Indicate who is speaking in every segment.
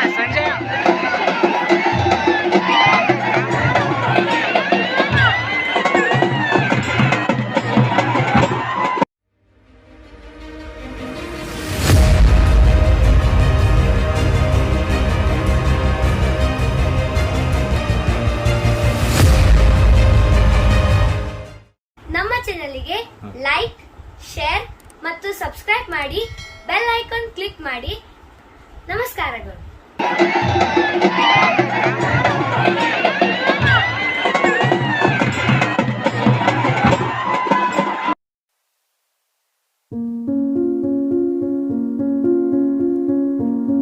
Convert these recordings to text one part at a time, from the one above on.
Speaker 1: ನಮ್ಮ ಚಾನೆಲ್ಗೆ like, share ಮತ್ತು ಸಬ್ಸ್ಕ್ರೈಬ್ ಮಾಡಿ, ಬೆಲ್ ಐಕಾನ್ ಕ್ಲಿಕ್ ಮಾಡಿ. ನಮಸ್ಕಾರಗಳು.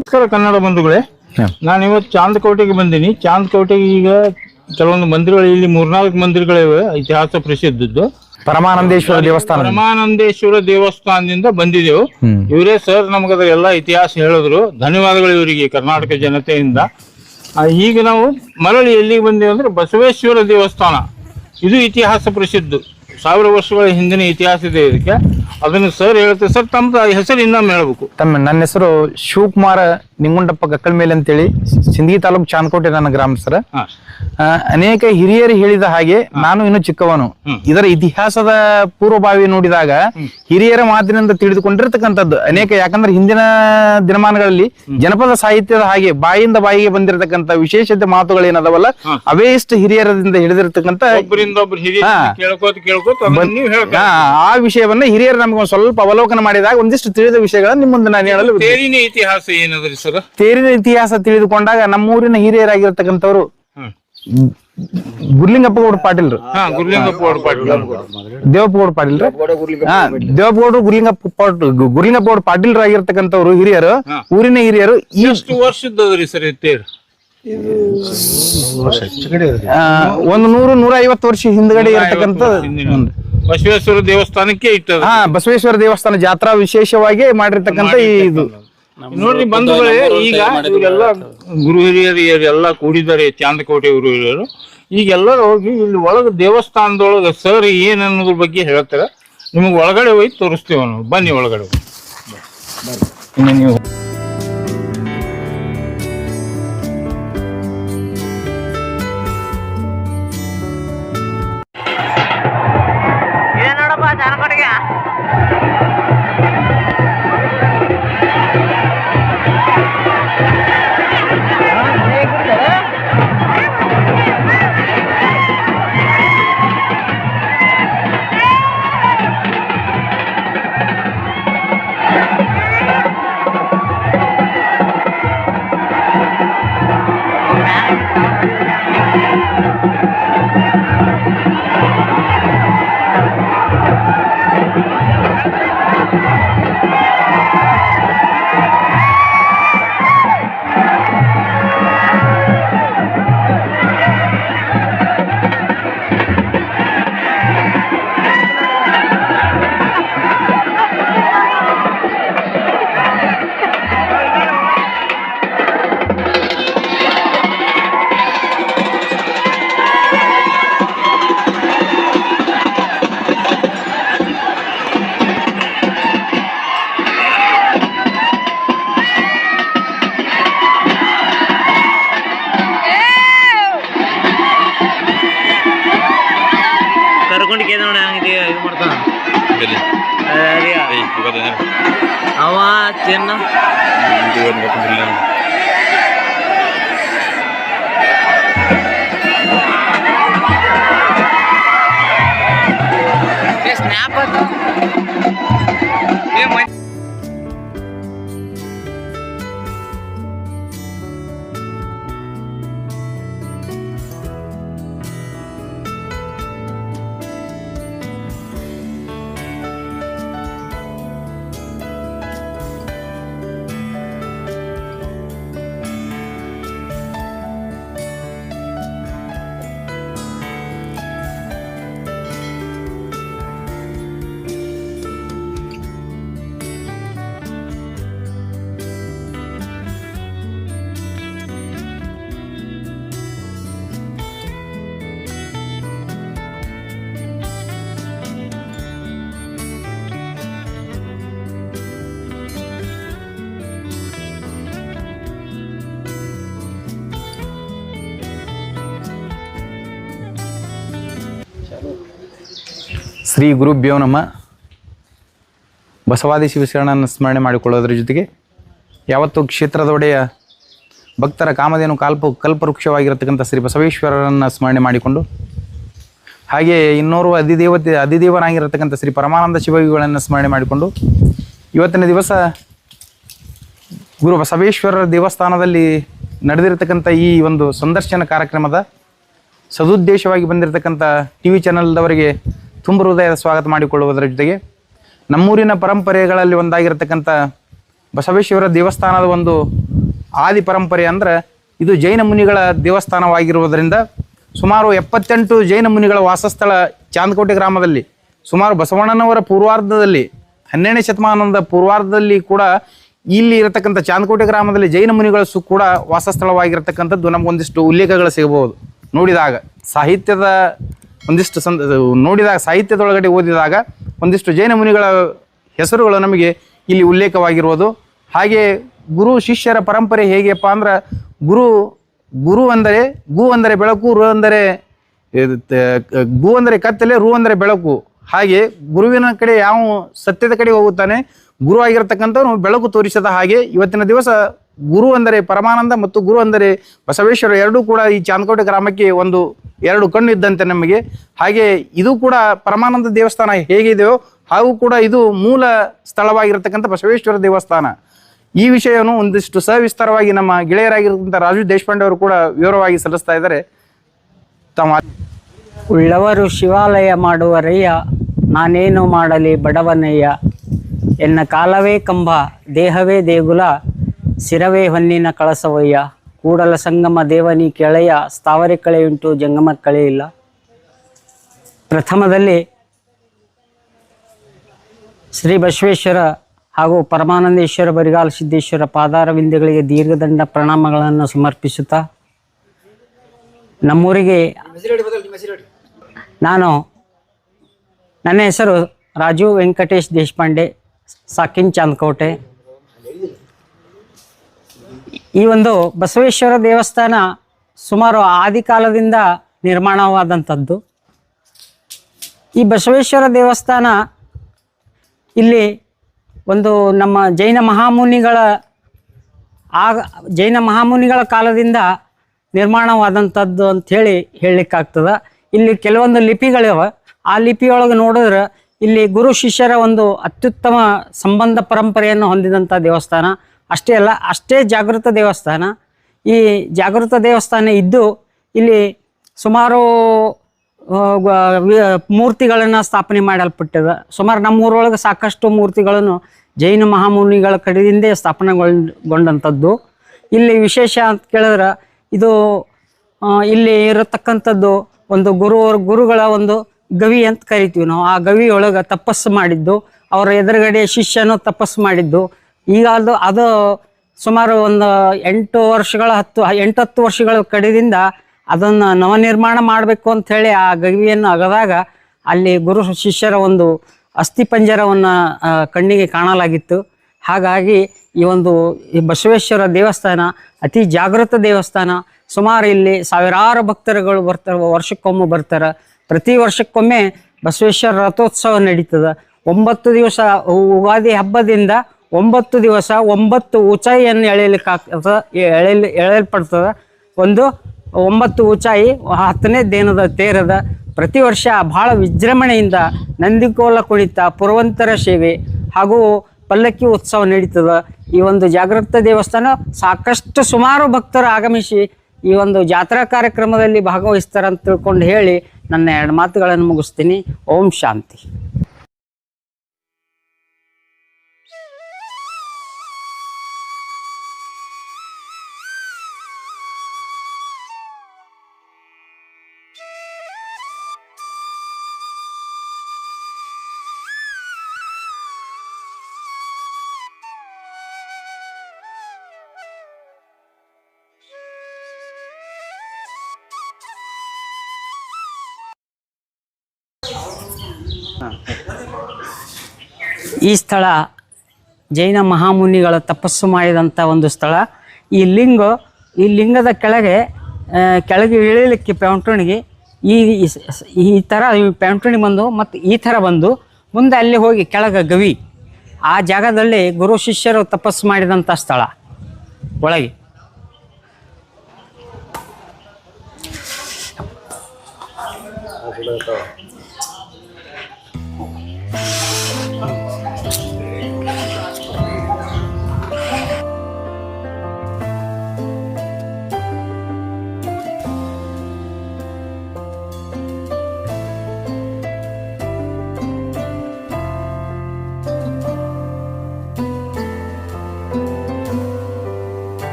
Speaker 2: ನಮಸ್ಕಾರ ಕನ್ನಡ ಬಂಧುಗಳೇ, ನಾನು ಇವತ್ತು ಚಾಂದಕೋಟೆಗೆ ಬಂದೀನಿ. ಚಾಂದಕೋಟೆಗೆ ಈಗ ಕೆಲವೊಂದು ಮಂದಿರಗಳು, ಇಲ್ಲಿ 3-4 ಮಂದಿರಗಳಿವೆ ಇತಿಹಾಸ ಪ್ರಸಿದ್ಧದ್ದು. ಪರಮಾನಂದೇಶ್ವರ ದೇವಸ್ಥಾನದಿಂದ ಬಂದಿದ್ದೆವು. ಇವರೇ ಸರ್ ನಮಗದ ಎಲ್ಲ ಇತಿಹಾಸ ಹೇಳಿದ್ರು. ಧನ್ಯವಾದಗಳು ಇವರಿಗೆ ಕರ್ನಾಟಕ ಜನತೆಯಿಂದ. ಈಗ ನಾವು ಮರಳಿ ಎಲ್ಲಿಗೆ ಬಂದೇವೆ ಅಂದ್ರೆ ಬಸವೇಶ್ವರ ದೇವಸ್ಥಾನ. ಇದು ಇತಿಹಾಸ ಪ್ರಸಿದ್ಧ, 1000 ವರ್ಷಗಳ ಹಿಂದಿನ ಇತಿಹಾಸ ಇದೆ ಇದಕ್ಕೆ. ಅದನ್ನು ಸರ್ ಹೇಳ್ತಾರೆ. ಸರ್ ತಮ್ಮ ಹೆಸರು ಇನ್ನೊಮ್ಮೆ ಹೇಳ್ಬೇಕು.
Speaker 3: ನನ್ನ ಹೆಸರು ಶಿವಕುಮಾರ ನಿಂಗುಂಡಪ್ಪ ಗಕ್ಕಳ ಮೇಲೆ ಅಂತೇಳಿ, ಸಿಂದಗಿ ತಾಲೂಕು ಚಾಂದಕೋಟೆ ನನ್ನ ಗ್ರಾಮ ಸರ್. ಅನೇಕ ಹಿರಿಯರು ಹೇಳಿದ ಹಾಗೆ ನಾನು ಇನ್ನು ಚಿಕ್ಕವನು. ಇದರ ಇತಿಹಾಸದ ಪೂರ್ವಭಾವಿ ನೋಡಿದಾಗ ಹಿರಿಯರ ಮಾತಿನಿಂದ ತಿಳಿದುಕೊಂಡಿರ್ತಕ್ಕಂಥದ್ದು ಅನೇಕ. ಯಾಕಂದ್ರೆ ಹಿಂದಿನ ದಿನಮಾನಗಳಲ್ಲಿ ಜನಪದ ಸಾಹಿತ್ಯದ ಹಾಗೆ ಬಾಯಿಂದ ಬಾಯಿಗೆ ಬಂದಿರತಕ್ಕಂಥ ವಿಶೇಷತೆ ಮಾತುಗಳೇನದವಲ್ಲ, ಅವೇ ಇಷ್ಟು ಹಿರಿಯರದಿಂದ ಹಿಡಿದಿರ್ತಕ್ಕಂಥ ಆ ವಿಷಯವನ್ನ ಹಿರಿಯರು ನಮ್ಗೆ ಒಂದ್ ಸ್ವಲ್ಪ ಅವಲೋಕನ ಮಾಡಿದಾಗ ಒಂದಿಷ್ಟು ತಿಳಿದ ವಿಷಯಗಳನ್ನ ನಿಮ್ಮ ಮುಂದೆ ನಾನು ಹೇಳಲು.
Speaker 2: ತೇರಿನ ಇತಿಹಾಸ ಏನದ್ರಿ ಸರ್?
Speaker 3: ತೇರಿನ ಇತಿಹಾಸ ತಿಳಿದುಕೊಂಡಾಗ ನಮ್ಮೂರಿನ ಹಿರಿಯರಾಗಿರ್ತಕ್ಕಂಥವ್ರು ಗುರ್ಲಿಂಗಪ್ಪಗೌಡ ಪಾಟೀಲ್ರು, ದೇವಪ್ಪಗೌಡ ಪಾಟೀಲ್ರು, ದೇವಪ್ಪಗೌಡರು, ಗುರ್ಲಿಂಗಪ್ಪಗೌಡ ಪಾಟೀಲ್ರು ಆಗಿರ್ತಕ್ಕಂಥವ್ರು ಹಿರಿಯರು, ಊರಿನ ಹಿರಿಯರು.
Speaker 2: ಎಷ್ಟು ವರ್ಷದ್ದದ್ರಿ ಸರ್ ತೇರು?
Speaker 3: 100-150 ವರ್ಷ ಹಿಂದ್ಗಡೆ ಇರತಕ್ಕಂಥ
Speaker 2: ಬಸವೇಶ್ವರ ದೇವಸ್ಥಾನಕ್ಕೆ ಇಟ್ಟದ.
Speaker 3: ಬಸವೇಶ್ವರ ದೇವಸ್ಥಾನ ಜಾತ್ರಾ ವಿಶೇಷವಾಗಿ ಮಾಡಿರ್ತಕ್ಕಂಥ ಇದು
Speaker 2: ನೋಡ್ರಿ ಬಂಧುಗಳೇ. ಈಗ ಇವರೆಲ್ಲ ಗುರು ಹಿರಿಯರು ಎಲ್ಲ ಕೂಡಿದ್ದಾರೆ, ಚಾಂದಕೋಟೆ ಗುರು ಹಿರಿಯರು. ಈಗೆಲ್ಲರೂ ಹೋಗಿ ಇಲ್ಲಿ ಒಳಗೆ ದೇವಸ್ಥಾನದೊಳಗೆ ಸರ್ ಏನ್ ಅನ್ನೋದ್ರ ಬಗ್ಗೆ ಹೇಳ್ತಾರೆ. ನಿಮಗೆ ಒಳಗಡೆ ಹೋಗಿ ತೋರಿಸ್ತೇವೆ ನಾವು. ಬನ್ನಿ ಒಳಗಡೆ. ಇನ್ನು ನೀವು
Speaker 4: ಅವ ಚೆನ್ನ ಸ್ನ್ಯಾಪ್
Speaker 3: ಶ್ರೀ ಗುರುಭ್ಯೋ ನಮಃ. ಬಸವಾದಿ ಶಿವಶರಣನ ಸ್ಮರಣೆ ಮಾಡಿಕೊಳ್ಳೋದ್ರ ಜೊತೆಗೆ ಯಾವತ್ತು ಕ್ಷೇತ್ರದ ಒಡೆಯ ಭಕ್ತರ ಕಾಮಧೇನು ಕಲ್ಪವೃಕ್ಷವಾಗಿರತಕ್ಕಂಥ ಶ್ರೀ ಬಸವೇಶ್ವರರನ್ನು ಸ್ಮರಣೆ ಮಾಡಿಕೊಂಡು, ಹಾಗೆ ಇನ್ನೋರ್ವ ಅಧಿದೇವನಾಗಿರತಕ್ಕಂಥ ಶ್ರೀ ಪರಮಾನಂದ ಶಿವಯೋಗಿಗಳನ್ನು ಸ್ಮರಣೆ ಮಾಡಿಕೊಂಡು, ಇವತ್ತಿನ ದಿವಸ ಗುರು ಬಸವೇಶ್ವರರ ದೇವಸ್ಥಾನದಲ್ಲಿ ನಡೆದಿರತಕ್ಕಂಥ ಈ ಒಂದು ಸಂದರ್ಶನ ಕಾರ್ಯಕ್ರಮದ ಸದುದ್ದೇಶವಾಗಿ ಬಂದಿರತಕ್ಕಂಥ ಟಿ ವಿ ಚಾನಲ್ದವರಿಗೆ ತುಂಬ ಹೃದಯದ ಸ್ವಾಗತ ಮಾಡಿಕೊಳ್ಳುವುದರ ಜೊತೆಗೆ, ನಮ್ಮೂರಿನ ಪರಂಪರೆಗಳಲ್ಲಿ ಒಂದಾಗಿರತಕ್ಕಂಥ ಬಸವೇಶ್ವರ ದೇವಸ್ಥಾನದ ಒಂದು ಆದಿ ಪರಂಪರೆ ಅಂದರೆ ಇದು ಜೈನ ಮುನಿಗಳ ದೇವಸ್ಥಾನವಾಗಿರುವುದರಿಂದ ಸುಮಾರು 78 ಜೈನ ಮುನಿಗಳ ವಾಸಸ್ಥಳ ಚಾಂದಕೋಟೆ ಗ್ರಾಮದಲ್ಲಿ, ಸುಮಾರು ಬಸವಣ್ಣನವರ ಪೂರ್ವಾರ್ಧದಲ್ಲಿ 12ನೇ ಶತಮಾನದ ಪೂರ್ವಾರ್ಧದಲ್ಲಿ ಕೂಡ ಇಲ್ಲಿ ಇರತಕ್ಕಂಥ ಚಾಂದಕೋಟೆ ಗ್ರಾಮದಲ್ಲಿ ಜೈನ ಮುನಿಗಳ ಕೂಡ ವಾಸಸ್ಥಳವಾಗಿರತಕ್ಕಂಥದ್ದು ನಮಗೊಂದಿಷ್ಟು ಉಲ್ಲೇಖಗಳು ಸಿಗಬಹುದು. ನೋಡಿದಾಗ ಸಾಹಿತ್ಯದ ಒಂದಿಷ್ಟು ನೋಡಿದಾಗ ಸಾಹಿತ್ಯದೊಳಗಡೆ ಓದಿದಾಗ ಒಂದಿಷ್ಟು ಜೈನ ಮುನಿಗಳ ಹೆಸರುಗಳು ನಮಗೆ ಇಲ್ಲಿ ಉಲ್ಲೇಖವಾಗಿರುವುದು. ಹಾಗೆ ಗುರು ಶಿಷ್ಯರ ಪರಂಪರೆ ಹೇಗೆಪ್ಪ ಅಂದ್ರೆ, ಗುರು ಅಂದರೆ ಗು ಅಂದರೆ ಬೆಳಕು, ಗು ಅಂದರೆ ಕತ್ತಲೆ, ರು ಅಂದರೆ ಬೆಳಕು. ಹಾಗೆ ಗುರುವಿನ ಕಡೆ ಯಾವ ಸತ್ಯದ ಕಡೆ ಹೋಗುತ್ತಾನೆ, ಗುರು ಆಗಿರತಕ್ಕಂಥವನು ಬೆಳಕು ತೋರಿಸದ ಹಾಗೆ ಇವತ್ತಿನ ದಿವಸ ಗುರು ಅಂದರೆ ಪರಮಾನಂದ ಮತ್ತು ಗುರು ಅಂದರೆ ಬಸವೇಶ್ವರ ಎರಡೂ ಕೂಡ ಈ ಚಾಂದಕೋಟೆ ಗ್ರಾಮಕ್ಕೆ ಎರಡು ಕಣ್ಣು ಇದ್ದಂತೆ ನಮಗೆ. ಹಾಗೆ ಇದು ಕೂಡ ಪರಮಾನಂದ ದೇವಸ್ಥಾನ ಹೇಗಿದೆಯೋ ಹಾಗೂ ಕೂಡ ಇದು ಮೂಲ ಸ್ಥಳವಾಗಿರತಕ್ಕಂಥ ಬಸವೇಶ್ವರ ದೇವಸ್ಥಾನ. ಈ ವಿಷಯವನ್ನು ಒಂದಿಷ್ಟು ಸವಿಸ್ತಾರವಾಗಿ ನಮ್ಮ ಗೆಳೆಯರಾಗಿರ್ತಕ್ಕಂಥ ರಾಜು ದೇಶಪಾಂಡೆ ಅವರು ಕೂಡ ವಿವರವಾಗಿ ಸಲ್ಲಿಸ್ತಾ ಇದ್ದಾರೆ.
Speaker 5: ಉಳ್ಳವರು ಶಿವಾಲಯ ಮಾಡುವರಯ್ಯ, ನಾನೇನು ಮಾಡಲಿ ಬಡವನಯ್ಯ. ಎನ್ನ ಕಾಲವೇ ಕಂಬ, ದೇಹವೇ ದೇಗುಲ, ಶಿರವೇ ಹೊನ್ನಿನ ಕಳಸವಯ್ಯ. ಕೂಡಲ ಸಂಗಮ ದೇವನಿ ಕೆಳೆಯ, ಸ್ಥಾವರೆ ಕಳೆಯುಂಟು ಜಂಗಮ ಕಳೆಯಿಲ್ಲ. ಪ್ರಥಮದಲ್ಲಿ ಶ್ರೀ ಬಸವೇಶ್ವರ ಹಾಗೂ ಪರಮಾನಂದೇಶ್ವರ ಬರಿಗಾಲ ಸಿದ್ದೇಶ್ವರ ಪಾದಾರವಿಂದಗಳಿಗೆ ದೀರ್ಘದಂಡ ಪ್ರಣಾಮಗಳನ್ನು ಸಮರ್ಪಿಸುತ್ತಾ, ನಮ್ಮೂರಿಗೆ ನನ್ನ ಹೆಸರು ರಾಜು ವೆಂಕಟೇಶ್ ದೇಶಪಾಂಡೆ, ಸಾಕಿನ್ ಚಾಂದಕೋಟೆ. ಈ ಒಂದು ಬಸವೇಶ್ವರ ದೇವಸ್ಥಾನ ಸುಮಾರು ಆದಿಕಾಲದಿಂದ ನಿರ್ಮಾಣವಾದಂಥದ್ದು. ಈ ಬಸವೇಶ್ವರ ದೇವಸ್ಥಾನ ಇಲ್ಲಿ ಒಂದು ನಮ್ಮ ಜೈನ ಮಹಾಮುನಿಗಳ ಕಾಲದಿಂದ ನಿರ್ಮಾಣವಾದಂಥದ್ದು ಅಂಥೇಳಿ ಹೇಳಲಿಕ್ಕಾಗ್ತದೆ. ಇಲ್ಲಿ ಕೆಲವೊಂದು ಲಿಪಿಗಳಿವೆ. ಆ ಲಿಪಿಯೊಳಗೆ ನೋಡಿದ್ರೆ ಇಲ್ಲಿ ಗುರು ಶಿಷ್ಯರ ಒಂದು ಅತ್ಯುತ್ತಮ ಸಂಬಂಧ ಪರಂಪರೆಯನ್ನು ಹೊಂದಿದಂಥ ದೇವಸ್ಥಾನ. ಅಷ್ಟೇ ಅಲ್ಲ, ಅಷ್ಟೇ ಜಾಗೃತ ದೇವಸ್ಥಾನ. ಈ ಜಾಗೃತ ದೇವಸ್ಥಾನ ಇದ್ದು ಇಲ್ಲಿ ಸುಮಾರು ಮೂರ್ತಿಗಳನ್ನು ಸ್ಥಾಪನೆ ಮಾಡಲ್ಪಟ್ಟಿದೆ. ಸುಮಾರು ನಮ್ಮೂರೊಳಗೆ ಸಾಕಷ್ಟು ಮೂರ್ತಿಗಳನ್ನು ಜೈನ ಮಹಾಮುನಿಗಳ ಕಡೆಯಿಂದ ಸ್ಥಾಪನೆಗೊಂಡಂಥದ್ದು. ಇಲ್ಲಿ ವಿಶೇಷ ಅಂತ ಕೇಳಿದ್ರೆ, ಇದು ಇಲ್ಲಿ ಇರತಕ್ಕಂಥದ್ದು ಒಂದು ಗುರುಗಳ ಒಂದು ಗವಿ ಅಂತ ಕರಿತೀವಿ ನಾವು. ಆ ಗವಿಯೊಳಗೆ ತಪಸ್ಸು ಮಾಡಿದ್ದು, ಅವರ ಎದುರುಗಡೆ ಶಿಷ್ಯನು ತಪಸ್ಸು ಮಾಡಿದ್ದು. ಈಗ ಅದು ಸುಮಾರು ಒಂದು 8-10 ವರ್ಷಗಳ ಕಡೆಯಿಂದ ಅದನ್ನು ನವನಿರ್ಮಾಣ ಮಾಡಬೇಕು ಅಂಥೇಳಿ ಆ ಗವಿಯನ್ನು ಅಗದಾಗ ಅಲ್ಲಿ ಗುರು ಶಿಷ್ಯರ ಒಂದು ಅಸ್ಥಿಪಂಜರವನ್ನು ಕಣ್ಣಿಗೆ ಕಾಣಲಾಗಿತ್ತು. ಹಾಗಾಗಿ ಈ ಬಸವೇಶ್ವರ ದೇವಸ್ಥಾನ ಅತಿ ಜಾಗೃತ ದೇವಸ್ಥಾನ. ಸುಮಾರು ಇಲ್ಲಿ ಸಾವಿರಾರು ಭಕ್ತರುಗಳು ಬರ್ತಾರೆ, ವರ್ಷಕ್ಕೊಮ್ಮೆ ಬರ್ತಾರೆ. ಪ್ರತಿ ವರ್ಷಕ್ಕೊಮ್ಮೆ ಬಸವೇಶ್ವರ ರಥೋತ್ಸವ ನಡೀತದೆ. 9 ದಿವಸ ಉಗಾದಿ ಹಬ್ಬದಿಂದ 9 ದಿವಸ 9 ಉಚಾಯಿಯನ್ನು ಎಳೆಯಲ್ಪಡ್ತದೆ. ಒಂದು 9 ಉಚಾಯಿ 10ನೇ ದಿನದ ತೇರದ. ಪ್ರತಿ ವರ್ಷ ಬಹಳ ವಿಜೃಂಭಣೆಯಿಂದ ನಂದಿಕೋಲ ಕುಣಿತ, ಪುರವಂತರ ಸೇವೆ ಹಾಗೂ ಪಲ್ಲಕ್ಕಿ ಉತ್ಸವ ನಡೀತದೆ. ಈ ಒಂದು ಜಾಗೃತ ದೇವಸ್ಥಾನ ಸಾಕಷ್ಟು ಸುಮಾರು ಭಕ್ತರು ಆಗಮಿಸಿ ಈ ಒಂದು ಜಾತ್ರಾ ಕಾರ್ಯಕ್ರಮದಲ್ಲಿ ಭಾಗವಹಿಸ್ತಾರೆ ಅಂತ ತಿಳ್ಕೊಂಡು ಹೇಳಿ ನನ್ನ 2 ಮಾತುಗಳನ್ನು ಮುಗಿಸ್ತೀನಿ. ಓಂ ಶಾಂತಿ. ಈ ಸ್ಥಳ ಜೈನ ಮಹಾಮುನಿಗಳ ತಪಸ್ಸು ಮಾಡಿದಂಥ ಒಂದು ಸ್ಥಳ. ಈ ಲಿಂಗದ ಕೆಳಗೆ ಇಳಿಲಿಕ್ಕೆ ಪೌಂಟಣಿಗೆ ಈ ಈ ಥರ ಪೆಂಟುಣಿ ಬಂದು ಮತ್ತು ಈ ಥರ ಬಂದು ಮುಂದೆ ಅಲ್ಲಿ ಹೋಗಿ ಕೆಳಗೆ ಗವಿ ಆ ಜಾಗದಲ್ಲಿ ಗುರು ಶಿಷ್ಯರು ತಪಸ್ಸು ಮಾಡಿದಂಥ ಸ್ಥಳ ಒಳಗೆ.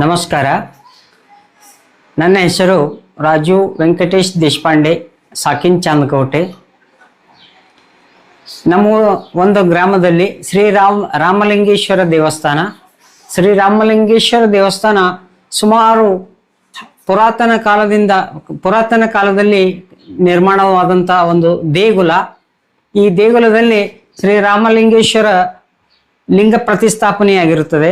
Speaker 5: ನಮಸ್ಕಾರ. ನನ್ನ ಹೆಸರು ರಾಜು ವೆಂಕಟೇಶ್ ದೇಶಪಾಂಡೆ, ಸಾಕಿನ್ ಚಾಂದಕೋಟೆ. ನಮ್ಮ ಒಂದು ಗ್ರಾಮದಲ್ಲಿ ರಾಮಲಿಂಗೇಶ್ವರ ದೇವಸ್ಥಾನ ಸುಮಾರು ಪುರಾತನ ಕಾಲದಲ್ಲಿ ನಿರ್ಮಾಣವಾದಂಥ ಒಂದು ದೇಗುಲ. ಈ ದೇಗುಲದಲ್ಲಿ ಶ್ರೀರಾಮಲಿಂಗೇಶ್ವರ ಲಿಂಗ ಪ್ರತಿಷ್ಠಾಪನೆಯಾಗಿರುತ್ತದೆ.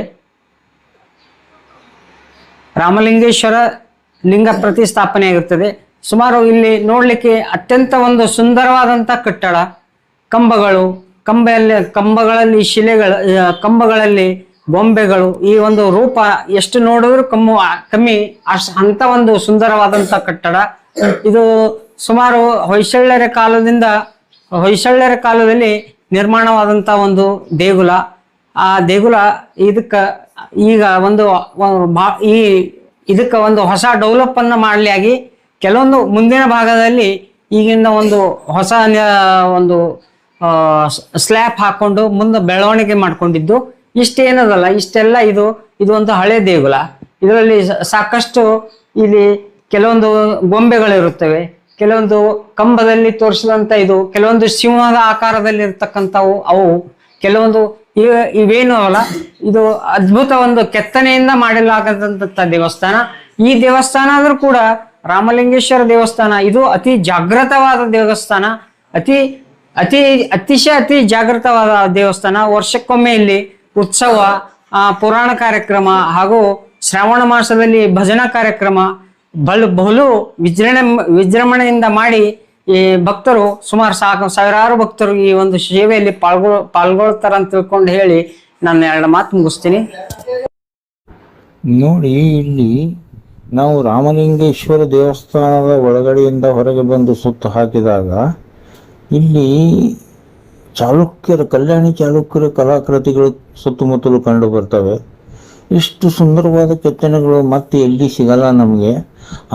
Speaker 5: ರಾಮಲಿಂಗೇಶ್ವರ ಲಿಂಗ ಪ್ರತಿಷ್ಠಾಪನೆಯಾಗಿರುತ್ತದೆ. ಸುಮಾರು ಇಲ್ಲಿ ನೋಡಲಿಕ್ಕೆ ಅತ್ಯಂತ ಒಂದು ಸುಂದರವಾದಂಥ ಕಟ್ಟಡ, ಕಂಬಗಳಲ್ಲಿ ಶಿಲೆಗಳು, ಕಂಬಗಳಲ್ಲಿ ಗೊಂಬೆಗಳು, ಈ ಒಂದು ರೂಪ ಎಷ್ಟು ನೋಡಿದ್ರು ಕಮ್ಮಿ ಅಂತ ಒಂದು ಸುಂದರವಾದಂಥ ಕಟ್ಟಡ ಇದು. ಸುಮಾರು ಹೊಯ್ಸಳರ ಕಾಲದಲ್ಲಿ ನಿರ್ಮಾಣವಾದಂಥ ಒಂದು ದೇಗುಲ. ಆ ದೇಗುಲ ಈಗ ಇದಕ್ಕೆ ಒಂದು ಹೊಸ ಡೆವಲಪ್ ಅನ್ನು ಮಾಡಲಾಗಿ ಕೆಲವೊಂದು ಮುಂದಿನ ಭಾಗದಲ್ಲಿ ಈಗಿನ ಒಂದು ಹೊಸ ಒಂದು ಸ್ಲ್ಯಾಬ್ ಹಾಕೊಂಡು ಮುಂದೆ ಬೆಳವಣಿಗೆ ಮಾಡ್ಕೊಂಡಿದ್ದು. ಇಷ್ಟೇನದಲ್ಲ, ಇಷ್ಟೆಲ್ಲ ಇದು ಒಂದು ಹಳೆ ದೇಗುಲ. ಇದರಲ್ಲಿ ಸಾಕಷ್ಟು ಇಲ್ಲಿ ಕೆಲವೊಂದು ಗೊಂಬೆಗಳಿರುತ್ತವೆ, ಕೆಲವೊಂದು ಕಂಬದಲ್ಲಿ ತೋರಿಸಿದಂತ ಕೆಲವೊಂದು ಸಿಂಹದ ಆಕಾರದಲ್ಲಿ ಇರ್ತಕ್ಕಂಥವು, ಅವು ಕೆಲವೊಂದು ಇವೇನು ಅಲ್ಲ, ಇದು ಅದ್ಭುತ ಒಂದು ಕೆತ್ತನೆಯಿಂದ ಮಾಡಲಾಗದಂತ ದೇವಸ್ಥಾನ. ಈ ದೇವಸ್ಥಾನ ಆದ್ರೂ ಕೂಡ ರಾಮಲಿಂಗೇಶ್ವರ ದೇವಸ್ಥಾನ ಇದು ಅತಿ ಜಾಗೃತವಾದ ದೇವಸ್ಥಾನ, ಅತಿ ಜಾಗೃತವಾದ ದೇವಸ್ಥಾನ. ವರ್ಷಕ್ಕೊಮ್ಮೆ ಇಲ್ಲಿ ಉತ್ಸವ, ಪುರಾಣ ಕಾರ್ಯಕ್ರಮ ಹಾಗೂ ಶ್ರಾವಣ ಮಾಸದಲ್ಲಿ ಭಜನಾ ಕಾರ್ಯಕ್ರಮ ಬಲು ವಿಜೃಂಭಣೆಯಿಂದ ಮಾಡಿ ಈ ಭಕ್ತರು ಸುಮಾರು ಸಾವಿರಾರು ಭಕ್ತರು ಈ ಒಂದು ಸೇವೆಯಲ್ಲಿ ಪಾಲ್ಗೊಳ್ತಾರ ಅಂತ ತಿಳ್ಕೊಂಡು ಹೇಳಿ ನಾನು 2 ಮಾತು ಮುಗಿಸ್ತೀನಿ.
Speaker 2: ನೋಡಿ, ಇಲ್ಲಿ ನಾವು ರಾಮಲಿಂಗೇಶ್ವರ ದೇವಸ್ಥಾನದ ಒಳಗಡೆಯಿಂದ ಹೊರಗೆ ಬಂದು ಸುತ್ತು ಹಾಕಿದಾಗ ಇಲ್ಲಿ
Speaker 6: ಕಲ್ಯಾಣಿ ಚಾಲುಕ್ಯರ ಕಲಾಕೃತಿಗಳು ಸುತ್ತಮುತ್ತಲು ಕಂಡು ಬರ್ತವೆ. ಇಷ್ಟು ಸುಂದರವಾದ ಕೆತ್ತನೆಗಳು ಮತ್ತೆ ಎಲ್ಲಿ ಸಿಗಲ್ಲ ನಮಗೆ.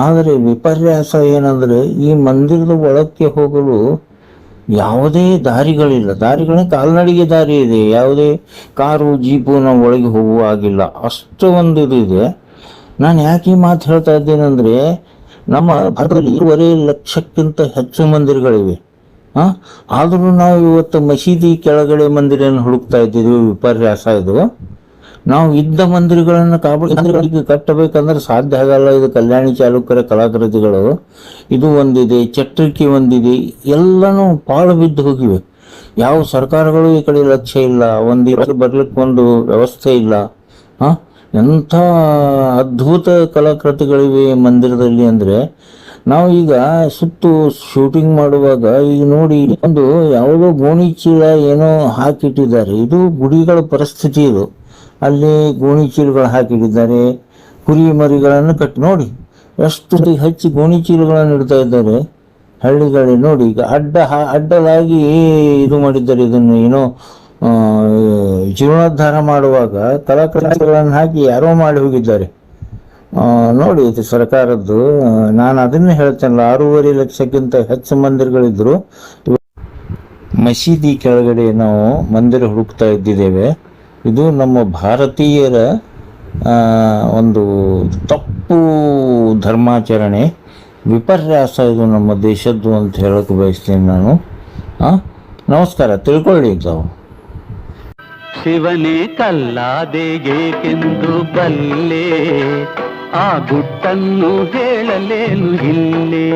Speaker 6: ಆದರೆ ವಿಪರ್ಯಾಸ ಏನಂದರೆ ಈ ಮಂದಿರದ ಒಳಕ್ಕೆ ಹೋಗಲು ಯಾವುದೇ ದಾರಿಗಳಿಲ್ಲ. ಕಾಲ್ನಡಿಗೆ ದಾರಿ ಇದೆ, ಯಾವುದೇ ಕಾರು ಜೀಪು ನಾವು ಒಳಗೆ ಹೋಗುವ ಆಗಿಲ್ಲ. ಅಷ್ಟು ಒಂದು ಇದು ಇದೆ. ನಾನು ಯಾಕೆ ಈ ಮಾತು ಹೇಳ್ತಾ ಇದ್ದೇನೆಂದರೆ, ನಮ್ಮ ಭಾರತದಲ್ಲಿ 2.5 ಲಕ್ಷಕ್ಕಿಂತ ಹೆಚ್ಚು ಮಂದಿರಗಳಿವೆ. ಆದರೂ ನಾವು ಇವತ್ತು ಮಸೀದಿ ಕೆಳಗಡೆ ಮಂದಿರವನ್ನು ಹುಡುಕ್ತಾ ಇದ್ದೀವಿ. ವಿಪರ್ಯಾಸ ಇದು. ನಾವು ಇದ್ದ ಮಂದಿರಗಳನ್ನು ಮಂದಿರಗಳಿಗೆ ಕಟ್ಟಬೇಕಂದ್ರೆ ಸಾಧ್ಯ ಆಗಲ್ಲ. ಇದು ಕಲ್ಯಾಣಿ ಚಾಲುಕ್ಯರ ಕಲಾಕೃತಿಗಳು. ಇದು ಒಂದಿದೆ, ಚಟ್ರಿಕೆ ಒಂದಿದೆ, ಎಲ್ಲನೂ ಪಾಳು ಬಿದ್ದು ಹೋಗಿವೆ. ಯಾವ ಸರ್ಕಾರಗಳು ಈ ಕಡೆ ಲಕ್ಷ್ಯ ಇಲ್ಲ. ಬರ್ಲಿಕ್ಕೆ ಒಂದು ವ್ಯವಸ್ಥೆ ಇಲ್ಲ. ಎಂಥ ಅದ್ಭುತ ಕಲಾಕೃತಿಗಳಿವೆ ಮಂದಿರದಲ್ಲಿ ಅಂದರೆ, ನಾವು ಈಗ ಶೂಟಿಂಗ್ ಮಾಡುವಾಗ ಈಗ ನೋಡಿ, ಒಂದು ಯಾವುದೋ ಗೋಣಿ ಚೀಲ ಏನೋ ಹಾಕಿಟ್ಟಿದ್ದಾರೆ. ಇದು ಗುಡಿಗಳ ಪರಿಸ್ಥಿತಿ. ಇದು ಅಲ್ಲಿ ಗೋಣಿ ಚೀಲಗಳು ಹಾಕಿಟ್ಟಿದ್ದಾರೆ. ಕುರಿ ಮರಿಗಳನ್ನು ನೋಡಿ ಎಷ್ಟು ಹಚ್ಚಿ ಗೋಣಿ ಚೀಲಗಳನ್ನು ಇಡ್ತಾ ಇದ್ದಾರೆ ಹಳ್ಳಿಗಳಲ್ಲಿ. ನೋಡಿ ಈಗ ಅಡ್ಡಲಾಗಿ ಇದು ಮಾಡಿದ್ದಾರೆ. ಇದನ್ನು ಏನೋ ಜೀರ್ಣೋದ್ಧಾರ ಮಾಡುವಾಗ ಕಲಾಕೃತಿಗಳನ್ನು ಹಾಕಿ ಯಾರೋ ಮಾಡಿ ಹೋಗಿದ್ದಾರೆ. ನೋಡಿ ಇದು ಸರ್ಕಾರದ್ದು. ನಾನು ಅದನ್ನೇ ಹೇಳ್ತೇನಲ್ಲ, 6.5 ಲಕ್ಷಕ್ಕಿಂತ ಹೆಚ್ಚು ಮಂದಿರಗಳಿದ್ರು. ಮಸೀದಿ ಕೆಳಗಡೆ ನಾವು ಮಂದಿರ ಹುಡುಕ್ತಾ ಇದ್ದಿದ್ದೇವೆ. ಇದು ನಮ್ಮ ಭಾರತೀಯರ ಒಂದು ತಪ್ಪು ಧರ್ಮಾಚರಣೆ, ವಿಪರ್ಯಾಸ ಇದು ನಮ್ಮ ದೇಶದ್ದು ಅಂತ ಹೇಳಕ್ಕೆ ಬಯಸ್ತೇನೆ ನಾನು. ನಮಸ್ಕಾರ. ತಿಳ್ಕೊಳ್ಳಿ ತಾವು.
Speaker 7: ಶಿವನೇ ಕಲ್ಲಾದೆಗೇಕೆಂದು ಬಲ್ಲೆ, ಆ ಗುಟ್ಟನ್ನು ಹೇಳಲೇನು ಇಲ್ಲೇ.